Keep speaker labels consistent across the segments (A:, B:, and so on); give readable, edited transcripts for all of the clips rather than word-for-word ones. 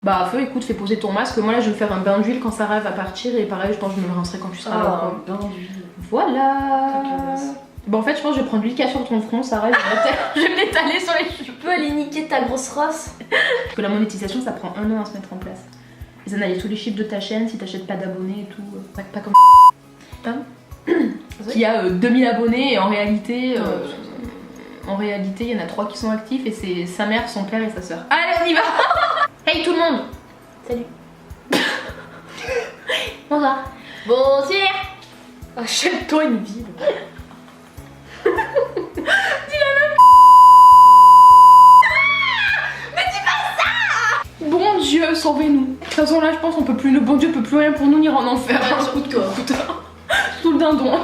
A: Bah feu, écoute, fais poser ton masque. Moi là je vais faire un bain d'huile quand Sarah va partir et pareil je pense que je me le rincerai quand tu seras là.
B: Ah, un bain d'huile.
A: Voilà. Bon en fait je pense que je vais prendre l'huile qu'il y a sur ton front, Sarah, je vais m'étaler sur les cheveux.
B: Tu peux aller niquer ta grosse race.
A: Parce que la monétisation ça prend 1 an à se mettre en place. Ils analysent tous les chiffres de ta chaîne, si t'achètes pas d'abonnés et tout. Pas comme qui a 2000 abonnés et en réalité il y en a 3 qui sont actifs et c'est sa mère, son père et sa soeur. Allez on y va. Hey tout le monde.
B: Salut.
A: Bonsoir.
B: Bonsoir. Achète-toi une ville.
A: Bon Dieu, sauvez-nous. De toute façon là je pense qu'on peut plus, le bon Dieu peut plus rien pour nous ni en enfer.
B: Ouais, surtout toi.
A: Tout le dindon.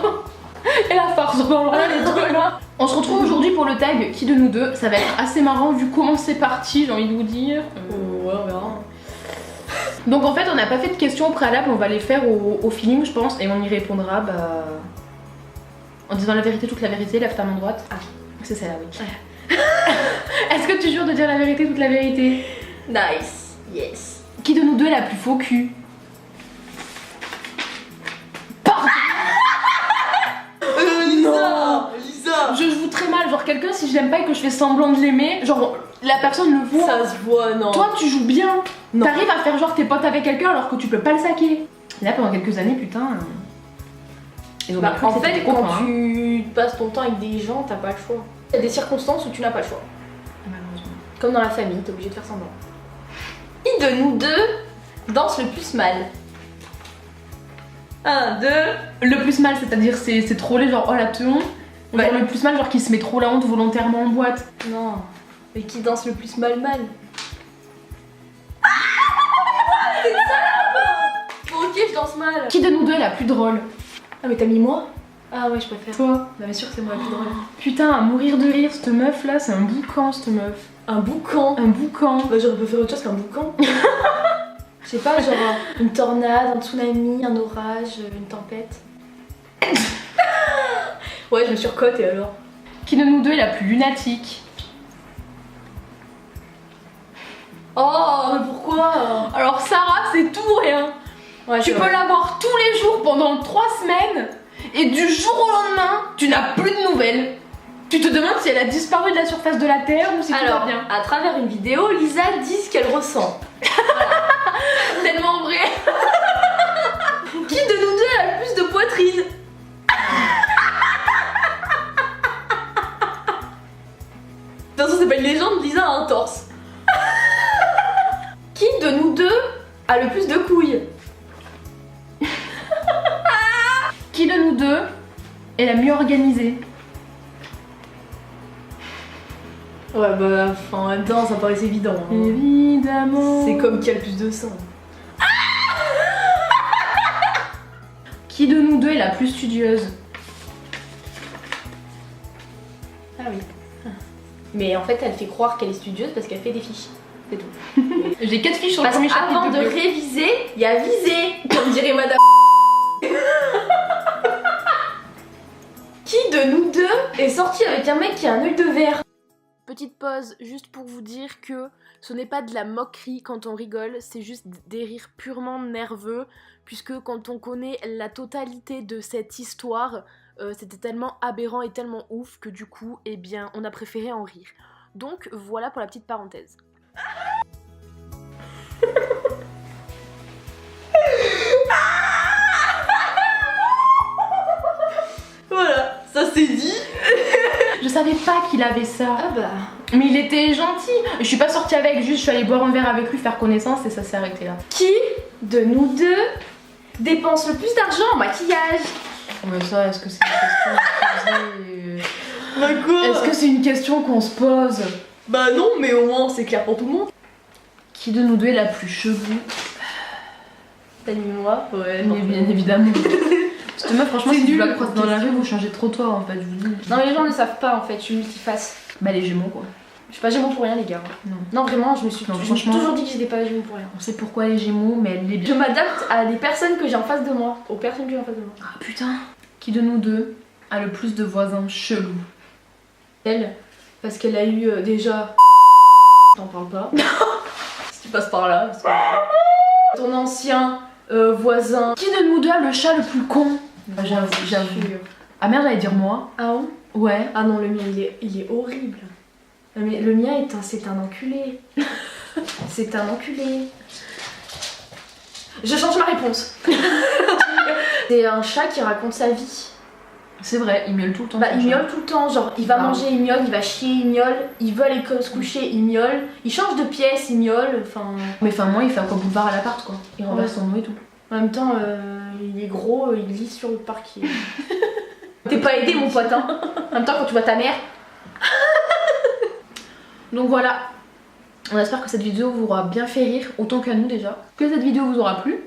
A: Et la farce, alors là les deux là. On se retrouve aujourd'hui pour le tag qui de nous deux. Ça va être assez marrant vu comment c'est parti, j'ai envie de vous dire.
B: Ouais, on verra.
A: Donc en fait on n'a pas fait de questions au préalable, on va les faire au feeling je pense et on y répondra en disant la vérité, toute la vérité, lève ta main droite.
B: Ah
A: c'est celle-là oui. Est-ce que tu jures de dire la vérité, toute la vérité?
B: Nice. Yes.
A: Qui de nous deux est la plus faux cul? Pardon.
B: Lisa. Lisa.
A: Je joue très mal, genre quelqu'un si je l'aime pas et que je fais semblant de l'aimer, genre la personne le voit.
B: Ça se voit, non.
A: Toi tu joues bien.
B: Non.
A: T'arrives à faire genre t'es pote avec quelqu'un alors que tu peux pas le saquer. Et là pendant quelques années putain. Ils ont
B: Bah,
A: bien cru
B: en
A: que c'était
B: fait,
A: des
B: quand
A: copains, hein.
B: tu passes ton temps avec des gens, t'as pas le choix. Il y a des circonstances où tu n'as pas le choix.
A: Malheureusement.
B: Comme dans la famille, t'es obligé de faire semblant. Qui de nous deux danse le plus mal? 1, 2.
A: Le plus mal, c'est-à-dire c'est trollé genre oh la teon.
B: Ouais.
A: Genre le plus mal, genre qui se met trop la honte volontairement en boîte.
B: Non. Mais qui danse le plus mal? C'est ça là-bas. Bon, ok, je danse mal.
A: Qui de nous deux est la plus drôle?
B: Ah, mais t'as mis moi? Ah, ouais, je préfère.
A: Toi.
B: Non, mais sûr que c'est moi la plus drôle.
A: Putain, à mourir de rire, cette meuf là, c'est un boucan cette meuf.
B: Un boucan.
A: Un boucan.
B: Bah, j'aurais préféré autre chose qu'un boucan. Je sais pas, genre une tornade, un tsunami, un orage, une tempête. Ouais, je me surcote et alors?
A: Qui de nous deux est la plus lunatique?
B: Oh, mais pourquoi?
A: Alors Sarah, c'est tout ou rien.
B: Ouais,
A: Tu
B: c'est
A: peux
B: vrai.
A: l'avoir tous les jours pendant 3 semaines et du jour au lendemain, tu n'as plus de nouvelles. Tu te demandes si elle a disparu de la surface de la Terre ou si tout
B: Alors,
A: va bien.
B: à travers une vidéo, Lisa dit ce qu'elle ressent.
A: Tellement vrai.
B: Qui de nous deux a le plus de poitrine? De toute façon, c'est pas une légende, Lisa a un torse. Qui de nous deux a le plus de couilles?
A: Qui de nous deux est la mieux organisée?
B: Ouais, bah, enfin, en même temps, ça paraissait évident. Hein.
A: Évidemment.
B: C'est comme qui a le plus de sang.
A: Qui de nous deux est la plus studieuse?
B: Ah oui. Mais en fait, elle fait croire qu'elle est studieuse parce qu'elle fait des fiches. C'est tout.
A: J'ai 4 fiches sur le
B: Parce
A: premier chapitre.
B: qu'avant de
A: bio.
B: réviser, il y a viser, comme dirait madame. Qui de nous deux est sorti avec un mec qui a un œil de verre?
C: Petite pause, juste pour vous dire que ce n'est pas de la moquerie quand on rigole, c'est juste des rires purement nerveux, puisque quand on connaît la totalité de cette histoire, c'était tellement aberrant et tellement ouf que du coup, eh bien, on a préféré en rire. Donc voilà pour la petite parenthèse.
B: Voilà, ça c'est dit.
A: Je savais pas qu'il avait ça.
B: Ah bah.
A: Mais il était gentil. Je suis pas sortie avec, juste je suis allée boire un verre avec lui, faire connaissance et ça s'est arrêté là.
B: Qui de nous deux dépense le plus d'argent en maquillage?
A: Mais ça, est-ce que c'est une question à poser?
B: Bah quoi?
A: Est-ce que c'est une question qu'on se pose?
B: Bah non, mais au moins c'est clair pour tout le monde.
A: Qui de nous deux est la plus chelou?
B: T'as mis moi? Ouais,
A: Mais bien évidemment. Cette meuf, franchement,
B: C'est
A: si tu
B: nul,
A: la croises dans la
B: question.
A: rue, vous changez de trottoir en fait, je vous dis.
B: Non, mais les gens ne le savent pas en fait, je suis multiface.
A: Bah, les Gémeaux quoi.
B: Je suis pas Gémeaux pour rien, les gars.
A: Non.
B: Non, vraiment, je me suis
A: Non,
B: je me suis
A: franchement.
B: toujours dit que j'étais pas Gémeaux pour rien.
A: On sait pourquoi les Gémeaux, mais elle l'est
B: Je
A: bien.
B: m'adapte à les personnes que j'ai en face de moi, aux personnes que j'ai en face de moi.
A: Ah putain. Qui de nous deux a le plus de voisins chelous?
B: Elle, parce qu'elle a eu déjà. T'en parles pas.
A: qui passe par là. Parce que...
B: Ton ancien voisin.
A: Qui de nous deux a le chat le plus con? Bah, j'avoue. Ah merde, j'allais dire moi.
B: Ah bon?
A: Ouais.
B: Ah non, le mien il est horrible. Le mien c'est un enculé. C'est un enculé. Je change ma réponse. C'est un chat qui raconte sa vie.
A: C'est vrai, il miaule tout le temps.
B: Bah, il miaule tout le temps, genre il va
A: Ah.
B: manger, il miaule, il va chier, il miaule, il veut aller se coucher, il miaule, il change de pièce, il miaule, enfin...
A: Mais enfin, moi, il fait quoi boulevard à l'appart quoi. Il renverse son eau et tout.
B: En même temps, il est gros, il lit sur le parquet. T'es pas aidé mon pote, hein. En même temps, quand tu vois ta mère...
A: Donc voilà. On espère que cette vidéo vous aura bien fait rire, autant qu'à nous déjà. Que cette vidéo vous aura plu.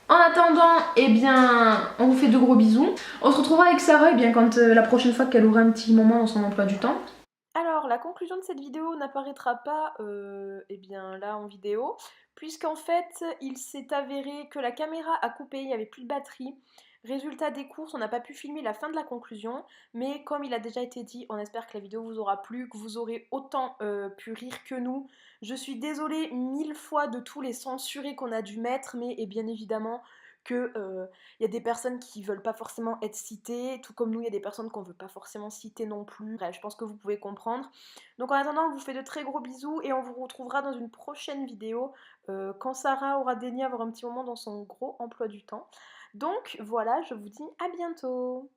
A: En attendant, eh bien, on vous fait de gros bisous. On se retrouvera avec Sarah bien, quand la prochaine fois qu'elle aura un petit moment dans son emploi du temps.
C: Alors, la conclusion de cette vidéo n'apparaîtra pas eh bien, là en vidéo, puisqu'en fait, il s'est avéré que la caméra a coupé, il n'y avait plus de batterie. Résultat des courses, on n'a pas pu filmer la fin de la conclusion, mais comme il a déjà été dit, on espère que la vidéo vous aura plu, que vous aurez autant pu rire que nous. Je suis désolée 1000 fois de tous les censurés qu'on a dû mettre, mais et bien évidemment que y a des personnes qui veulent pas forcément être citées, tout comme nous, il y a des personnes qu'on veut pas forcément citer non plus. Bref, je pense que vous pouvez comprendre. Donc en attendant, on vous fait de très gros bisous et on vous retrouvera dans une prochaine vidéo quand Sarah aura daigné avoir un petit moment dans son gros emploi du temps. Donc voilà, je vous dis à bientôt.